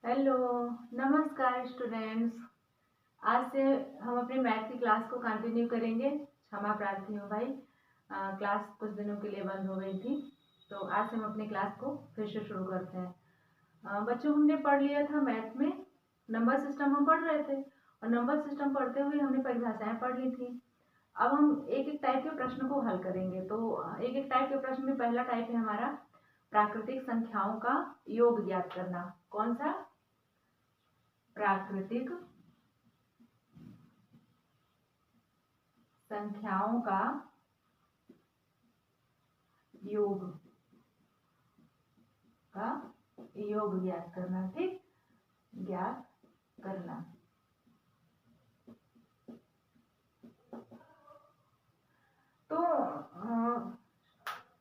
Hello, नमस्कार students. आज से हम अपनी मैथ की क्लास को कंटिन्यू करेंगे। क्षमा प्रार्थी हूँ भाई, क्लास कुछ दिनों के लिए बंद हो गई थी, तो आज से हम अपनी क्लास को फिर से शुरू करते हैं। बच्चों, हमने पढ़ लिया था मैथ में नंबर सिस्टम हम पढ़ रहे थे, और नंबर सिस्टम पढ़ते हुए हमने परिभाषाएं पढ़ ली थी। अब हम एक एक टाइप के प्रश्न को हल करेंगे। तो एक एक टाइप के प्रश्न में पहला टाइप है हमारा प्राकृतिक संख्याओं का योग ज्ञात करना। कौन सा? प्राकृतिक संख्याओं का योग ज्ञात करना। ठीक, ज्ञात करना। तो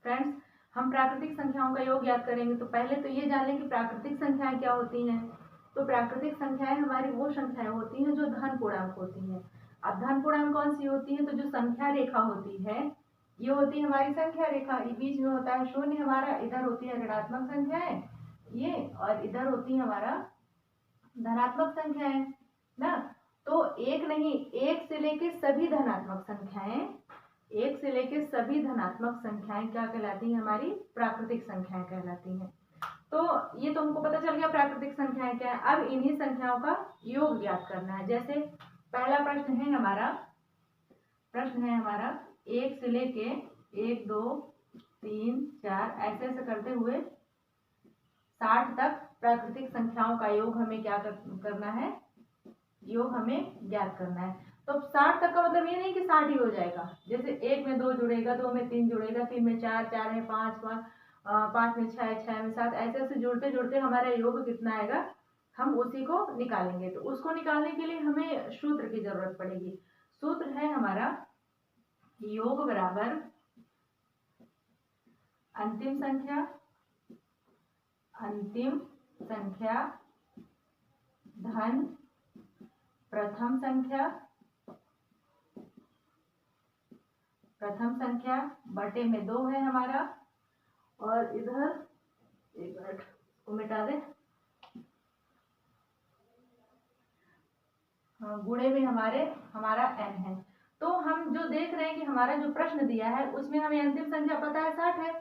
फ्रेंड्स, हम प्राकृतिक संख्याओं का योग ज्ञात करेंगे तो पहले तो ये जान लें कि प्राकृतिक संख्याएं क्या होती हैं। तो प्राकृतिक संख्याएं हमारी वो संख्याएं होती हैं जो धन पूर्णांक होती हैं। अब धन पूर्णांक कौन सी होती है? तो जो संख्या रेखा होती है, ये होती है हमारी संख्या रेखा। ये बीच में होता है शून्य हमारा, इधर होती है ऋणात्मक संख्याएं ये, और इधर होती है हमारा धनात्मक संख्याएं ना। तो एक नहीं, एक से लेके सभी धनात्मक संख्याएं, एक से लेके सभी धनात्मक संख्याएं क्या कहलाती हैं? हमारी प्राकृतिक संख्याएं कहलाती हैं। तो ये तो हमको पता चल गया प्राकृतिक संख्याएं क्या है। अब इन्हीं संख्याओं का योग ज्ञात करना है। जैसे पहला प्रश्न है हमारा एक से लेके 1 2 3 4 ऐसे ऐसे करते हुए 60 तक प्राकृतिक संख्याओं का योग हमें क्या करना है? योग हमें ज्ञात करना है। तो 60 तक का मतलब ये नहीं कि 60 ही हो जाएगा। जैसे 1 में 2 जुड़ेगा, 2 में 3 जुड़ेगा, 3 में 4, 4 में 5, 5 में 6, 6 में 7, ऐसे ऐसे जुड़ते जुड़ते हमारा योग कितना आएगा, हम उसी को निकालेंगे। तो उसको निकालने के लिए हमें सूत्र की जरूरत पड़ेगी। सूत्र है हमारा योग बराबर अंतिम संख्या धन प्रथम संख्या बटे में 2 है हमारा, और इधर एक मिनट को मिटा दे, गुणे में हमारा n है। तो हम जो देख रहे हैं कि हमारा जो प्रश्न दिया है उसमें हमें अंतिम संख्या पता है 60 है,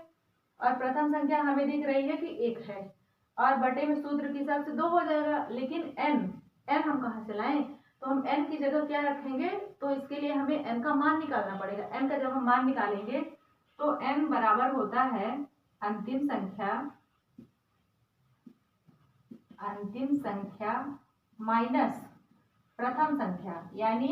और प्रथम संख्या हमें दिख रही है कि 1 है, और बटे में सूत्र के हिसाब से 2 हो जाएगा। लेकिन n हम कहाँ से लाएं? तो हम n की जगह क्या रखेंगे? तो इसके लिए हमें n का मान निकालना पड़ेगा। n का जब हम मान निकालेंगे तो n बराबर होता है अंतिम संख्या माइनस प्रथम संख्या, यानी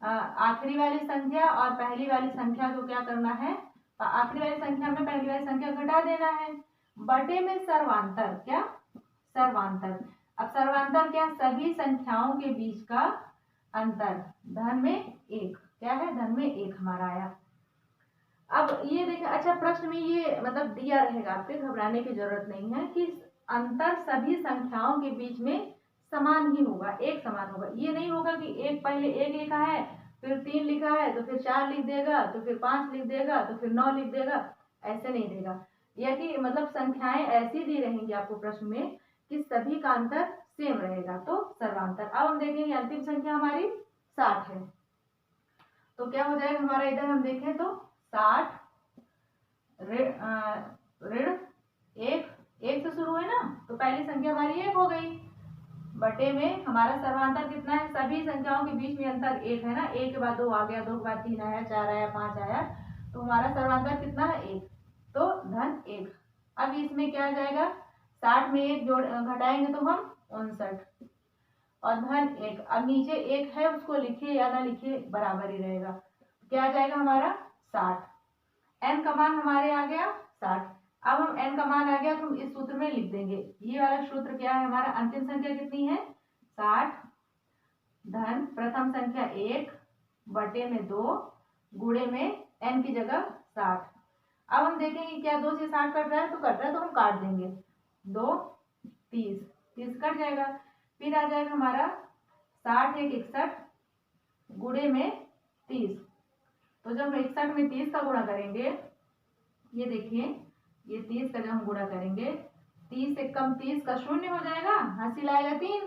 आखिरी वाली संख्या और पहली वाली संख्या को क्या करना है? आखिरी वाली संख्या में पहली वाली संख्या घटा देना है, बटे में सर्वांतर। क्या? सर्वांतर। अब सर्वांतर क्या? सभी संख्याओं के बीच का अंतर। धन में 1 क्या है? धन में 1 हमारा आया। अब ये देखिए, अच्छा प्रश्न में ये मतलब दिया रहेगा, आपके घबराने की जरूरत नहीं है कि अंतर सभी संख्याओं के बीच में समान ही होगा, एक समान होगा। ये नहीं होगा कि एक पहले 1 लिखा है, फिर 3 लिखा है तो फिर 4 लिख देगा, तो फिर 5 लिख देगा, तो फिर 9 लिख देगा, ऐसे नहीं देगा। या कि मतलब संख्याएं ऐसी दी रहेंगी आपको प्रश्न में कि सभी का अंतर सेम रहेगा, तो सर्वांतर। अब हम देखेंगे अंतिम संख्या हमारी 60 है, तो क्या हो जाएगा हमारा? इधर हम देखें तो 60 ऋण 1 से शुरू है ना, तो पहली संख्या हमारी 1 हो गई, बटे में हमारा सर्वांतर कितना है? सभी संख्याओं के बीच में अंतर 1 है ना। 1 के बाद 2 आ गया, 2 के बाद 3 आया, 4 आया, 5 आया, तो हमारा सर्वांतर कितना है? 1, तो धन 1। अब इसमें क्या आ जाएगा? 60 में 1 जोड़ घटाएंगे तो हम 59, और धन 1। अब नीचे 1 है, उसको लिखिए या ना लिखिए बराबर ही रहेगा। क्या आ जाएगा हमारा? 60। n का मान हमारे आ गया 60। अब हम n का मान आ गया तो हम इस सूत्र में लिख देंगे। ये वाला सूत्र क्या है हमारा? अंतिम संख्या कितनी है? 60 धन प्रथम संख्या 1 बटे में 2 गुणे में n की जगह 60। अब हम देखेंगे क्या 2 से 60 कट रहा है? तो कट रहा है, तो हम काट देंगे। 2 30, 30 कट जाएगा। फिर आ जाएगा हमारा 60 1 61 गुणे में 30। तो जब हम 61 में 30 का गुणा करेंगे, ये देखिए, ये 30 का जब हम गुणा करेंगे 30 से कम 30 का शून्य हो जाएगा, हासिल आएगा 3,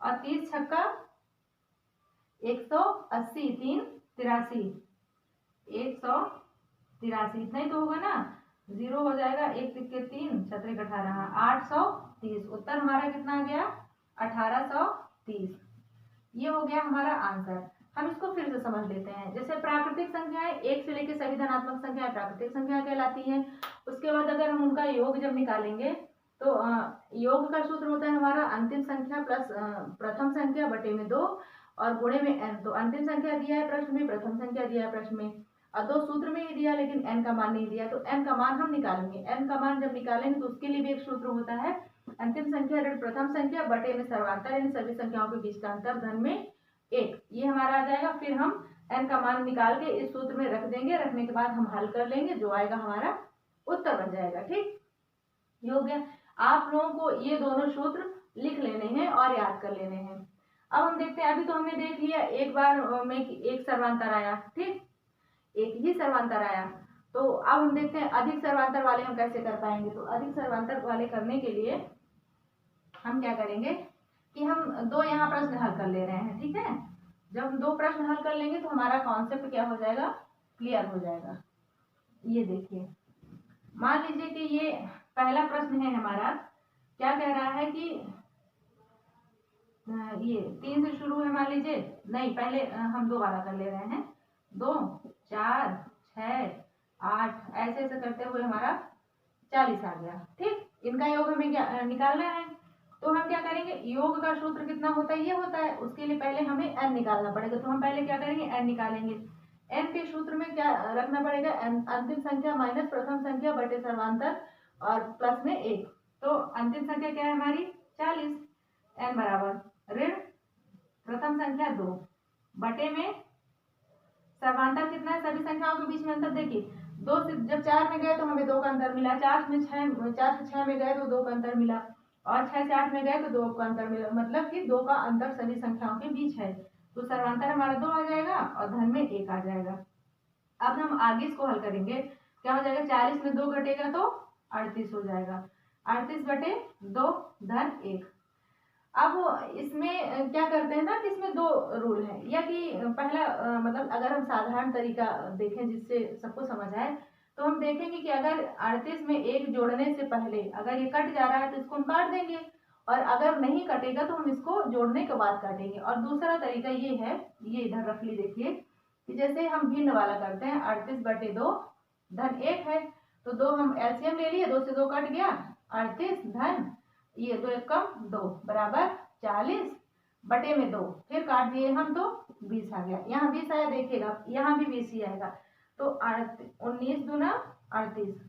और 30 छक्का 180, 3 83, 183 इतना ही तो होगा ना, 0 हो जाएगा, 1 तिक्के 3 छत्रिक 18, 830। उत्तर हमारा कितना आ गया, 1830। ये हो गया हमारा आंसर। हम इसको फिर से समझ लेते हैं। जैसे प्राकृतिक संख्याएं 1 से लेकर सभी धनात्मक संख्याएं प्राकृतिक संख्या कहलाती हैं। उसके बाद अगर हम उनका योग जब निकालेंगे तो योग का सूत्र होता है हमारा अंतिम संख्या प्लस प्रथम संख्या बटे में 2 और गुणे में n। तो अंतिम संख्या दिया है प्रश्न में, प्रथम संख्या दिया है प्रश्न में, और 2 सूत्र में ही दिया लेकिन n का मान नहीं दिया, तो n का मान हम निकालेंगे। n का मान जब निकालेंगे तो उसके लिए भी एक सूत्र होता है, अंतिम संख्या ऋण प्रथम संख्या बटे में सर्वांतर, यानी सभी संख्याओं के बीच का अंतर धन में 1, ये हमारा आ जाएगा। फिर हम n का मान निकाल के इस सूत्र में रख देंगे, रखने के बाद हम हल कर लेंगे, जो आएगा हमारा उत्तर बन जाएगा। ठीक, ये हो गया। आप लोगों को ये दोनों सूत्र लिख लेने हैं और याद कर लेने हैं। अब हम देखते हैं, अभी तो हमने देख लिया एक बार में एक सर्वांतर आया, ठीक, एक ही सर्वांतर आया। तो अब हम देखते हैं अधिक सर्वांतर वाले हम कैसे कर पाएंगे। तो अधिक सर्वांतर वाले करने के लिए हम क्या करेंगे कि हम 2 यहाँ प्रश्न हल कर ले रहे हैं, ठीक है। जब हम 2 प्रश्न हल कर लेंगे तो हमारा कॉन्सेप्ट क्या हो जाएगा, क्लियर हो जाएगा। ये देखिए, मान लीजिए कि ये पहला प्रश्न है हमारा, क्या कह रहा है कि ये 3 से शुरू है, मान लीजिए, नहीं पहले हम 2 वाला कर ले रहे हैं, 2 4 6 8 ऐसे ऐसे करते हुए हमारा 40 आ गया। ठीक, इनका योग हमें क्या निकालना है। तो हम क्या करेंगे, योग का सूत्र कितना होता है, ये होता है। उसके लिए पहले हमें n निकालना पड़ेगा। तो हम पहले क्या करेंगे, n निकालेंगे। n के सूत्र में क्या रखना पड़ेगा, अंतिम संख्या माइनस प्रथम संख्या बटे सर्वांतर और प्लस में 1। तो अंतिम संख्या क्या है हमारी 40, n बराबर ऋण प्रथम संख्या 2 बटे में सर्वांतर कितना है, सभी संख्याओं के बीच में अंतर देखिए, 2 से जब 4 में गए तो हमें 2 का अंतर मिला, 4 से 6 में गए तो 2 का अंतर मिला, और 6 से 8 में गए तो 2 का अंतर मिला, मतलब कि 2 का अंतर सभी संख्याओं के बीच है। तो सर्वांतर हमारा 2 आ जाएगा और धन में 1 आ जाएगा। अब हम आगे इसको हल करेंगे, क्या हो जाएगा, 40 में 2 घटेगा तो 38 हो जाएगा, 38 बटे 2 धन 1। अब इसमें क्या करते हैं ना कि इसमें 2 रूल है, या कि पहला मतलब अगर हम साधारण तरीका देखें जिससे सबको समझ आए, तो हम देखेंगे कि अगर 38 में 1 जोड़ने से पहले अगर ये कट जा रहा है तो इसको हम काट देंगे, और अगर नहीं कटेगा तो हम इसको जोड़ने के बाद काटेंगे। और दूसरा तरीका ये है, ये इधर रख ली देखिए, कि जैसे हम भिन्न वाला करते हैं, 38 बटे 2 धन 1 है, तो 2 हम एलसीएम ले लिए, 2 से 2 कट गया, 38 धन ये 2 एक कम 2 बराबर 40 बटे में 2, फिर काट दिए हम तो 20 आ गया। यहाँ 20 आया, देखिएगा यहाँ भी 20 ही आएगा। तो 19 दूना 38,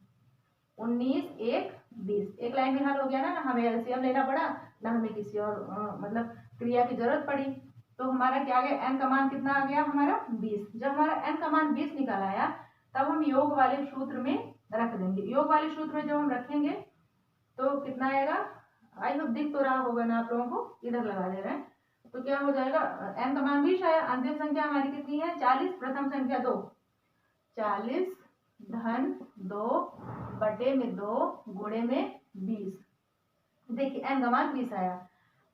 19 1 20, एक लाइन में हल हो गया ना हमें एलसीएम लेना पड़ा, ना हमें किसी और मतलब क्रिया की जरूरत पड़ी। तो हमारा क्या आ गया, n का मान कितना आ गया हमारा 20। जब हमारा n का मान 20 निकल आया तब हम योग वाले सूत्र में रख देंगे। योग वाले सूत्र में जब हम रखेंगे तो कितना आएगा, आई होप दिख तो रहा होगा ना आप लोगों को, इधर लगा दे रहे हैं। तो क्या हो जाएगा, n का मान 20 आया, अंतिम संख्या हमारी कितनी है 40, प्रथम संख्या 2, 40 धन 2 बटे में 2 गुणे में 20। देखिए n का मान 20 आया,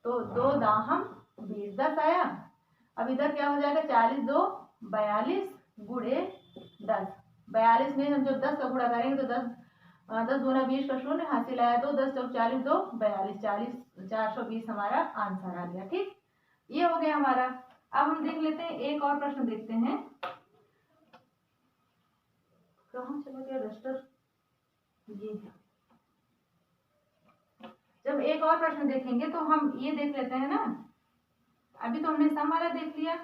तो 2 दाहम 20 10 आया। अब इधर क्या हो जाएगा, 40 2 42 गुणे 10, 42 में हम जब 10 का गुणा करेंगे तो 10 दूना 20 का शून्य, हासिल आया 2, 10 चौक 40 2 42, 40 420 हमारा आंसर आ गया। ठीक, ये हो गया हमारा। अब हम देख लेते हैं, एक और प्रश्न देखते हैं। कहाँ चला गया रजिस्टर, ये जब एक और प्रश्न देखेंगे तो हम ये देख लेते हैं ना, अभी तो हमने सम वाला देख लिया,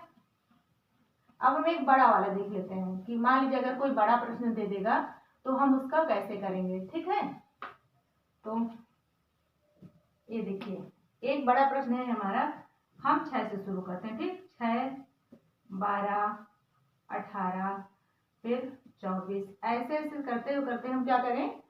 अब हम एक बड़ा वाला देख लेते हैं कि मान लीजिए अगर कोई बड़ा प्रश्न दे देगा तो हम उसका कैसे करेंगे। ठीक है, तो ये देखिए, एक बड़ा प्रश्न है हमारा, हम 6 से शुरू करते हैं। ठीक, 6 12 18 फिर 24, ऐसे ऐसे करते हम क्या करें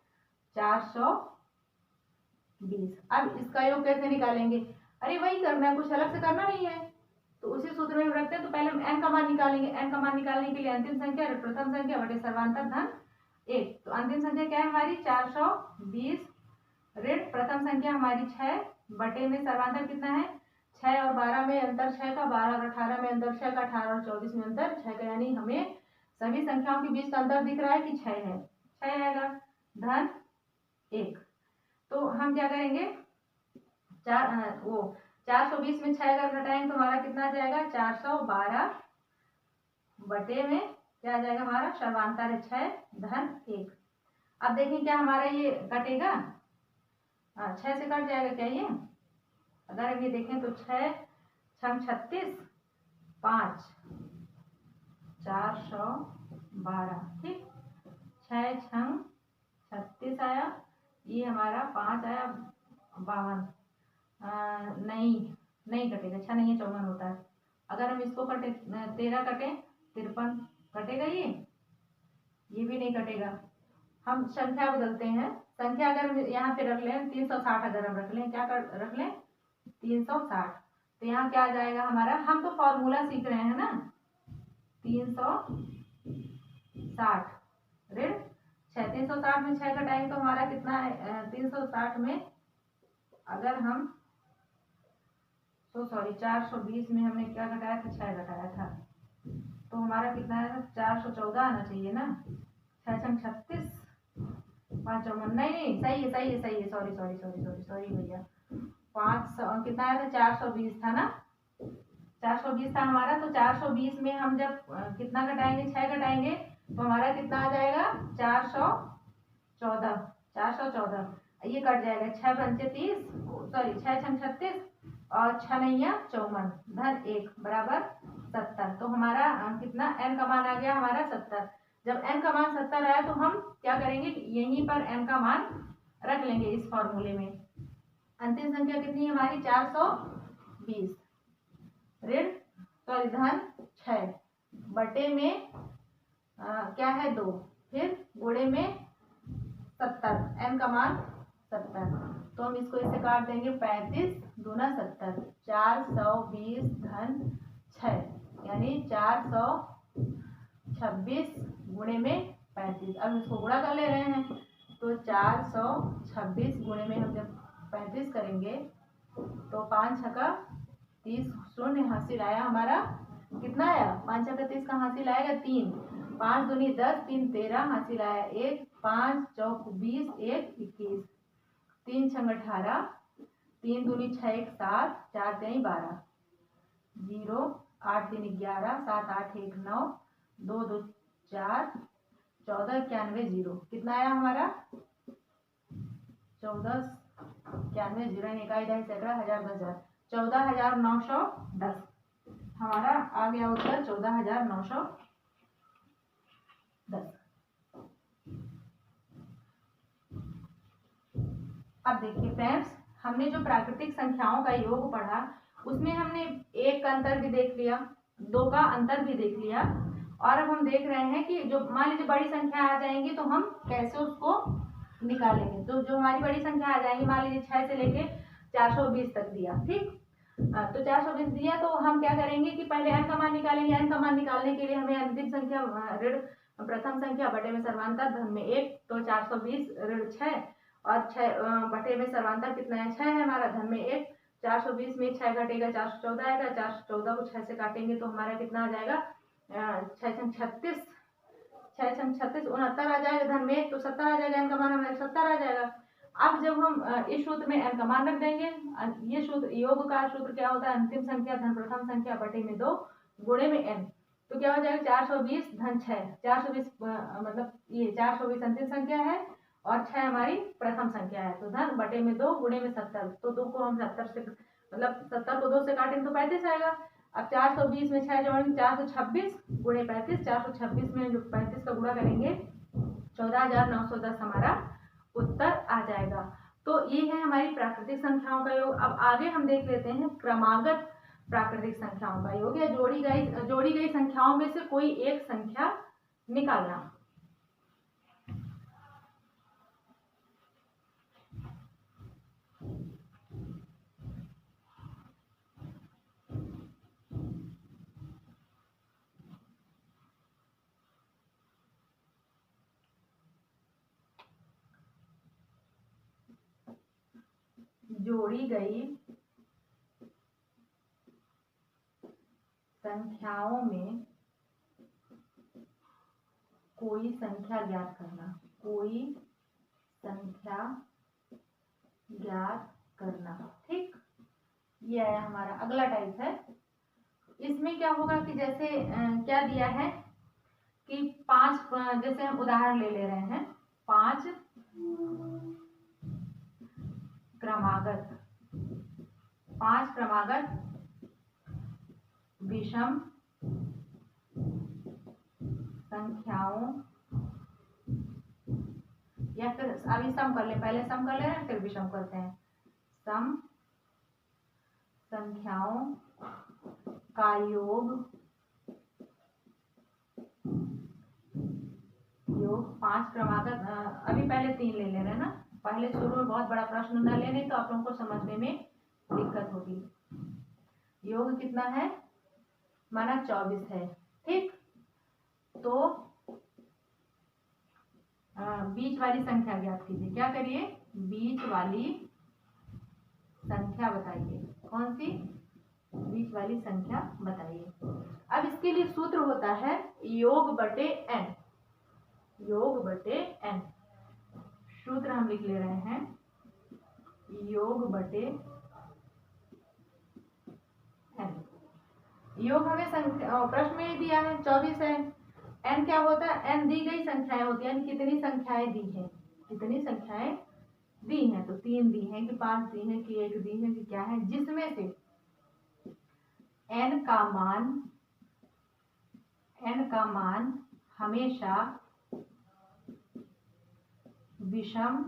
420। अब इसका योग कैसे निकालेंगे, अरे वही करना है, कुछ अलग से करना नहीं है। तो उसी सूत्र में हम रखते हैं। तो पहले हम n का मान निकालेंगे। n का मान निकालने के लिए अंतिम संख्या प्रथम संख्या बटे सर्वांतर धन 1। तो अंतिम संख्या क्या है हमारी 420 ऋण प्रथम संख्या हमारी 6 बटे में सर्वांतर कितना है 6 और 12 में अंतर 6 का, 12 और 18 में अंतर 6 का, 18 और 24 में अंतर 6 का, यानी हमें सभी संख्याओं के बीच का अंतर दिख रहा है कि 6 है, 6 आएगा धन 1। तो हम क्या करेंगे 420 में 6 अगर घटाएंगे तो हमारा कितना आ जाएगा 412 बटे में क्या आ जाएगा हमारा सर्वांतर है 6 धन 1। अब देखें क्या हमारा ये कटेगा 6 से कट जाएगा क्या ये, अगर हम ये देखें तो 6 छंग 36 5 412 ठीक, 6 छंग 36 आया, ये हमारा 5 आया 52, नहीं कटेगा 6 नहीं है 54 होता है। अगर हम इसको कटे 13 कटे 53 कटेगा, ये भी नहीं कटेगा। हम संख्या बदलते हैं, संख्या अगर हम यहाँ पे रख लें 360, अगर हम रख लें क्या रख लें 360, तो यहाँ क्या आ जाएगा हमारा, हम तो फॉर्मूला सीख रहे हैं ना 360 ऋण 6, 360 में 6 घटाएंगे तो हमारा कितना है 360 में अगर हम तो सॉरी 420 में हमने क्या घटाया था 6 घटाया था, तो हमारा कितना है 414 आना चाहिए ना, 6 छंग 36 5 54, नहीं सही है सॉरी भैया 500 कितना आया था 420 था ना, 420 था हमारा, तो 420 में हम जब कितना घटाएंगे 6 घटाएंगे तो हमारा कितना आ जाएगा 414, ये कट जाएगा 6 पंचे 30 सॉरी 6 छंग 36 और 6 नैया 54 धन 1 बराबर 70। तो हमारा कितना n का मान आ गया हमारा 70। जब n का मान 70 आया तो हम क्या करेंगे यहीं पर n का मान रख लेंगे इस फॉर्मूले में। अंतिम संख्या कितनी है हमारी 420 ऋण सॉरी धन 6 बटे में क्या है 2 फिर गुणे में 70, n का मान 70, तो हम इसको इसे काट देंगे 35 दूना 70, 420 धन 6 यानी 426 गुणे में 35। अब इसको गुणा कर ले रहे हैं तो 426 गुणे में हम जब 35 करेंगे तो 5 छक्का 30 शून्य हासिल आया हमारा, कितना आया 5 छक्का 30 का हासिल आएगा 3, 5 दूनी 10 3 13 हासिल आया 1, 5 चौक 20 1 21, 3 छंग 18 3 दूनी 6 1 7 4 3 12 0 8 3 11 7 8 1 9 2 2 4 14 91 0, कितना आया हमारा 14 91 0 इकाई दहाई सैकड़ा हजार 10,000 14,910 हमारा आ गया उत्तर 14,910। अब देखिए फ्रेंड्स, हमने जो प्राकृतिक संख्याओं का योग पढ़ा उसमें हमने 1 का अंतर भी देख लिया, 2 का अंतर भी देख लिया, और अब हम देख रहे हैं कि जो मान लीजिए बड़ी संख्या आ जाएंगी तो हम कैसे उसको निकालेंगे। तो जो हमारी बड़ी संख्या आ जाएंगी, मान लीजिए 6 से लेके 420 तक दिया, ठीक, तो 420 दिया तो हम क्या करेंगे कि पहले n का मान निकालेंगे। n का मान निकालने के लिए हमें अंतिम संख्या ऋण प्रथम संख्या बटे में सर्वांतर धन में 1, तो 420 ऋण 6 और 6 बटे में सर्वांतर कितना है 6 है हमारा, धन में 1, 420 में 6 घटेगा 414 आएगा, 414 को 6 से काटेंगे तो हमारा कितना आ जाएगा 6 छंग 36 69 आ जाएगा, धन में 1 तो 70 आ जाएगा, n का मान हमारा 70 आ जाएगा। अब जब हम इस सूत्र में n का मान रख देंगे, ये सूत्र योग का सूत्र क्या होता है अंतिम संख्या धन प्रथम संख्या बटे में 2 गुणे में n, तो क्या हो जाएगा 420 धन 6, 420 मतलब ये 420 अंतिम संख्या है और 6 हमारी प्रथम संख्या है, तो धन बटे में 2 गुणे में 70, तो 2 को हम 70 से मतलब 70 को 2 से काटेंगे तो 35 आएगा। अब 420 में 6 जोड़ेंगे 426 गुणे 35, 426 में जो 35 का गुणा करेंगे 14,910 हमारा उत्तर आ जाएगा। तो ये है हमारी प्राकृतिक संख्याओं का योग। अब आगे हम देख लेते हैं क्रमागत प्राकृतिक संख्याओं का योग, या जोड़ी गई संख्याओं में से कोई एक संख्या निकालना। जोड़ी गई संख्याओं में कोई संख्या ज्ञात करना, कोई संख्या ज्ञात करना। ठीक, ये है हमारा अगला टाइप है। इसमें क्या होगा कि जैसे क्या दिया है कि 5, जैसे हम उदाहरण ले रहे हैं, 5 क्रमागत, 5 क्रमागत विषम संख्याओं, या फिर अभी सम कर ले, पहले सम कर ले रहे हैं फिर विषम करते हैं। सम संख्याओं का योग 5 क्रमागत, अभी पहले 3 ले रहे हैं ना, पहले शुरू में बहुत बड़ा प्रश्न न लेने तो आप लोगों को समझने में दिक्कत होगी। योग कितना है, माना 24 है। ठीक, तो बीच वाली संख्या ज्ञात कीजिए। क्या करिए, बीच वाली संख्या बताइए। कौन सी? बीच वाली संख्या बताइए। अब इसके लिए सूत्र होता है योग बटे n, योग बटे n। सूत्र हम लिख ले रहे हैं, योग बटे n। योग हमें प्रश्न में दिया है 24 है। n क्या होता है, n दी गई संख्याएं होती है, कितनी संख्याएं दी हैं, कितनी संख्याएं दी हैं, तो 3 दी हैं कि 5 दी हैं कि 1 दी है कि क्या है, जिसमें से n का मान हमेशा विषम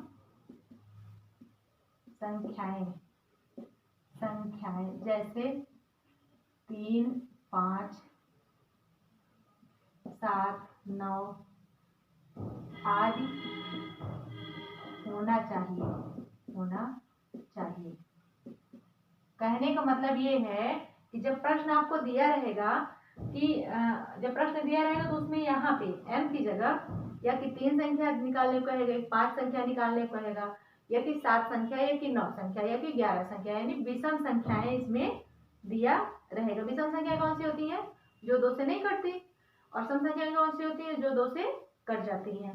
संख्याएं जैसे 3, 5, 7, 9 आदि होना चाहिए। कहने का मतलब ये है कि जब प्रश्न आपको दिया रहेगा कि जब प्रश्न दिया रहेगा तो उसमें यहाँ पे n की जगह या कि 3 संख्या निकालने को कहेगा, 5 संख्या निकालने को कहेगा, या कि 7 संख्या, या कि 9 संख्या, या कि 11 संख्या, यानी विषम संख्याएं इसमें दिया रहेगा। विषम संख्याएं कौन सी होती हैं, जो 2 से नहीं कटती, और सम संख्याएं कौन सी होती है, जो 2 से कट जाती हैं।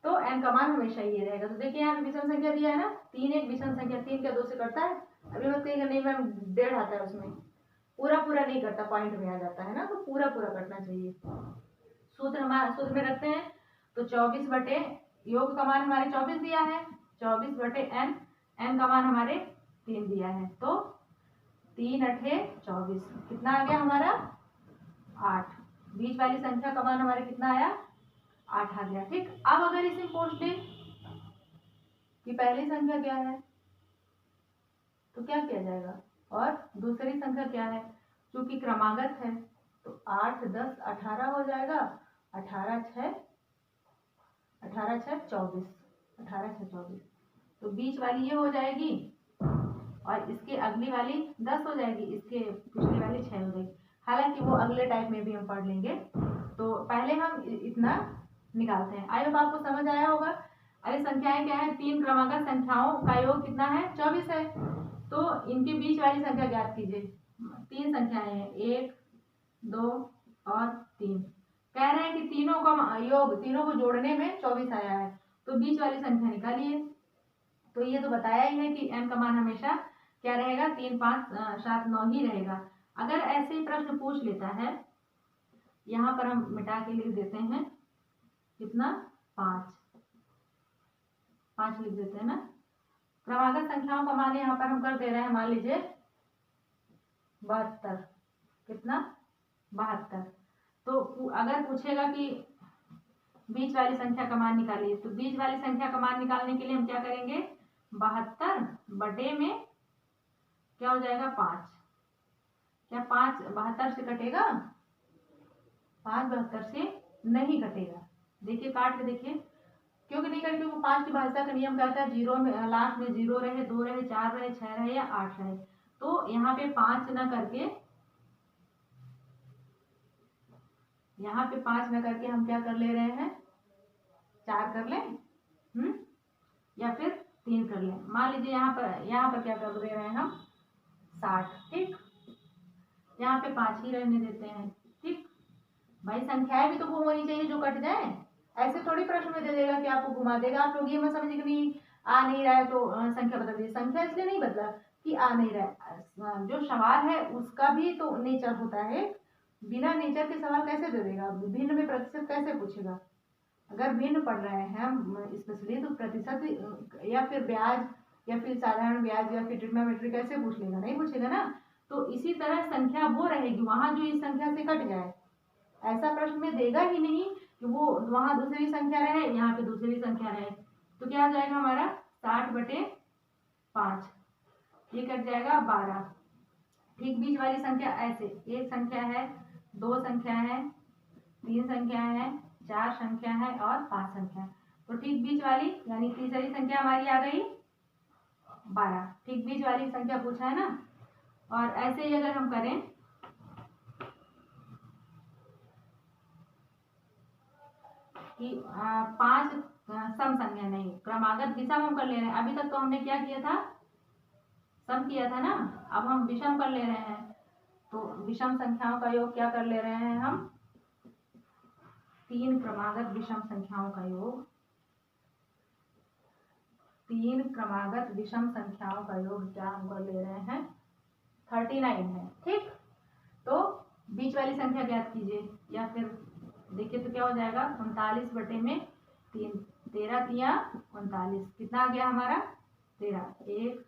तो n का मान हमेशा ये रहेगा। तो देखिए यहाँ विषम संख्या दिया है ना, 3 एक विषम संख्या, 3 क्या 2 से कटता है? अभी मत कहिएगा नहीं मैम 1.5 आता है उसमें, पूरा नहीं करता, पॉइंट में आ जाता है ना, तो पूरा कटना चाहिए। सूत्र में रखते हैं, तो 24 बटे, योग का मान हमारे 24 दिया है, 24 बटे n, n का मान हमारे 3 दिया है, तो 3 अठे 24, कितना आ गया हमारा 8। बीच वाली संख्या का मान हमारे कितना आया, 8 आ गया। ठीक, अब अगर इसे पूछ ले कि पहली संख्या क्या है, तो क्या किया जाएगा, और दूसरी संख्या क्या है, क्योंकि क्रमागत है तो 8, 10, 18 हो जाएगा, 18 6 24, 18 6 24, तो बीच वाली ये हो जाएगी और इसके अगली वाली 10 हो जाएगी, इसके पिछली वाली 6 हो जाएगी। हालांकि वो अगले टाइप में भी हम पढ़ लेंगे, तो पहले हम इतना निकालते हैं। आई होप आपको समझ आया होगा। अरे संख्याएं क्या है, 3 क्रमागत संख्याओं का योग कितना है, 24 है, तो इनके बीच वाली संख्या ज्ञात कीजिए। 3 संख्याएं हैं, 1 2 और 3। कह रहे हैं कि तीनों का योग, तीनों को जोड़ने में 24 आया है, तो बीच वाली संख्या निकालिए। तो ये तो बताया ही है कि n का मान हमेशा क्या रहेगा, 3 5 7 9 ही रहेगा। अगर ऐसे ही प्रश्न पूछ लेता है, यहाँ पर हम मिटा के लिख देते हैं, कितना 5 लिख देते हैं ना। क्रमागत संख्याओं का मान यहाँ पर हम कर दे रहे हैं, मान लीजिए 72, कितना 72। तो अगर पूछेगा कि बीच वाली संख्या का मान निकालिए, तो बीच वाली संख्या का मान निकालने के लिए हम क्या करेंगे, 72 बटे में क्या हो जाएगा 5। क्या 5 72 से कटेगा, 5 72 से नहीं कटेगा। देखिए काट के देखिए, क्योंकि नहीं कटेगा, क्योंकि 5 की भाषा का नियम कहता है जीरो में लास्ट में 0 रहे, 2 रहे, 4 रहे, 6 रहे या 8 रहे। तो यहाँ पे 5 न करके, यहाँ पे 5 न करके हम क्या कर ले रहे हैं, 4 कर लें, या फिर 3 कर कर लें। मान लीजिए यहाँ पर क्या कर दे रहे हैं हम 60, ठीक। यहाँ पे 5 ही रहने देते हैं, ठीक। भाई संख्याएं भी तो वो होनी चाहिए जो कट जाए। ऐसे थोड़ी प्रश्न में दे देगा कि आपको घुमा देगा। आप लोग ये मत समझिए कि नहीं आ नहीं रहा है तो संख्या बदल दीजिए। संख्या इसलिए नहीं बदला कि आ नहीं रहा है। जो सवाल है उसका भी तो नेचर होता है। बिना नेचर के सवाल कैसे दे देगा? भिन्न में प्रतिशत कैसे पूछेगा? अगर भिन्न पढ़ रहे हैं हम स्पेशली तो प्रतिशत या फिर ब्याज या फिर साधारण ब्याज या फिर ट्रिग्नोमेट्री कैसे पूछ लेगा? नहीं पूछेगा ना। तो इसी तरह संख्या वो रहेगी वहां जो इस संख्या से कट जाए। ऐसा प्रश्न में देगा ही नहीं कि वो वहां दूसरी संख्या रहे यहाँ पे दूसरी संख्या रहे। तो क्या आ जाएगा हमारा 60/5, ये कट जाएगा 12। ठीक बीच वाली संख्या ऐसे, एक संख्या है, 2 संख्या है, 3 संख्या है, 4 संख्या है और 5 संख्या है। तो ठीक बीच वाली यानी तीसरी संख्या हमारी आ गई 12। ठीक बीच वाली संख्या पूछा है ना। और ऐसे ही अगर हम करें कि 5 सम संख्या नहीं, क्रमागत विषम हम कर ले रहे हैं। अभी तक तो हमने क्या किया था? सम किया था ना। अब हम विषम कर ले रहे हैं। तो विषम संख्याओं का योग क्या कर ले रहे हैं हम? 3 क्रमागत विषम संख्याओं का योग। 3 क्रमागत विषम संख्याओं का योग क्या हम कर ले रहे हैं? 39 है, ठीक। तो बीच वाली संख्या ज्ञात कीजिए या फिर देखिए तो क्या हो जाएगा 39/3, 13 तिया 39, कितना आ गया हमारा 13, 1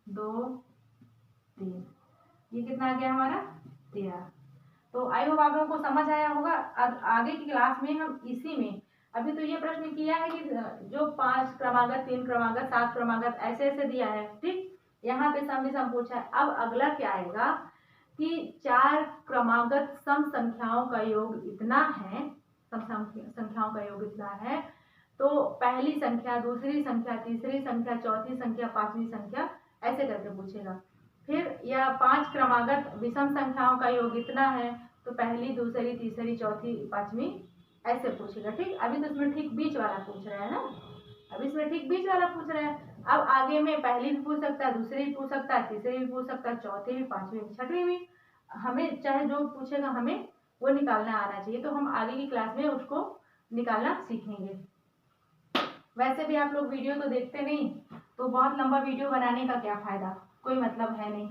2 3, ये कितना आ गया हमारा 13। तो आई होप आप लोगों को समझ आया होगा। आगे की क्लास में हम इसी में अभी तो ये प्रश्न किया है कि जो 5 क्रमागत 3 क्रमागत 7 क्रमागत ऐसे ऐसे दिया है, ठीक। यहाँ पे सम भी सम पूछा है। अब अगला क्या आएगा कि 4 क्रमागत सम संख्याओं का योग इतना है, सम संख्याओं का योग इतना है, तो पहली संख्या, दूसरी संख्या, तीसरी संख्या, चौथी संख्या, पांचवी संख्या ऐसे करके पूछेगा। फिर या 5 क्रमागत विषम संख्याओं का योग इतना है, तो पहली, दूसरी, तीसरी, चौथी, पांचवी ऐसे पूछेगा, ठीक। अभी तो इसमें ठीक बीच वाला पूछ रहा है ना। अब इसमें ठीक बीच वाला पूछ रहा है। अब आगे में पहली भी पूछ सकता है, दूसरी भी पूछ सकता है, तीसरी भी पूछ सकता है, चौथी भी, पांचवी भी, छठवीं भी। हमें चाहे जो पूछेगा हमें वो निकालना आना चाहिए। तो हम आगे की क्लास में उसको निकालना सीखेंगे। वैसे भी आप लोग वीडियो तो देखते नहीं, तो बहुत लंबा वीडियो बनाने का क्या फायदा, कोई मतलब है नहीं।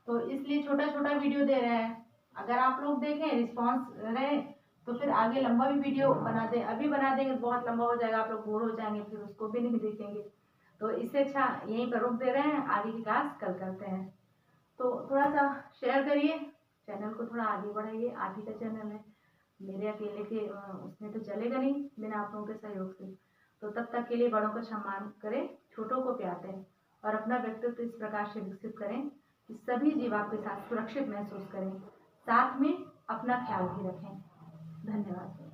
तो इसलिए छोटा छोटा वीडियो दे रहे हैं। अगर आप लोग देखें, रिस्पॉन्स रहे तो फिर आगे लंबा भी वीडियो बना दें। अभी बना देंगे तो बहुत लंबा हो जाएगा, आप लोग बोर हो जाएंगे, फिर उसको भी नहीं देखेंगे। तो इससे अच्छा यहीं पर रोक दे रहे हैं, आगे की क्लास कल करते हैं। तो थोड़ा सा शेयर करिए, चैनल को थोड़ा आगे बढ़ाइए। आप ही का चैनल है, मेरे अकेले के उसमें तो चलेगा नहीं बिना आप लोगों के सहयोग से। तो तब तक के लिए बड़ों का सम्मान करें, छोटों को प्यार दें और अपना व्यक्तित्व इस प्रकार से विकसित करें कि सभी जीव आपके साथ सुरक्षित महसूस करें। साथ में अपना ख्याल भी रखें। धन्यवाद।